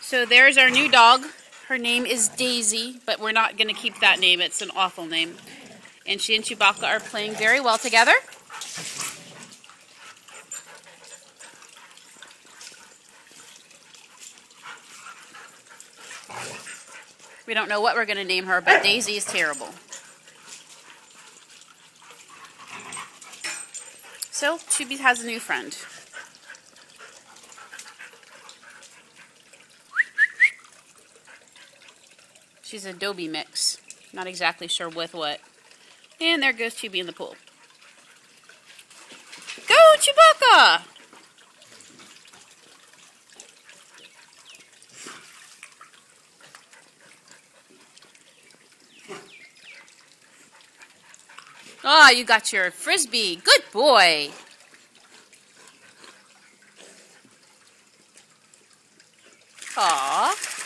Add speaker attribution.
Speaker 1: So there's our new dog. Her name is Daisy, but we're not going to keep that name. It's an awful name. And she and Chewbacca are playing very well together. We don't know what we're going to name her, but Daisy is terrible. So, Puppies has a new friend. She's an adobe mix. Not exactly sure with what. And there goes Chubby in the pool. Go, Chewbacca! Ah, you got your frisbee. Good boy. Aw.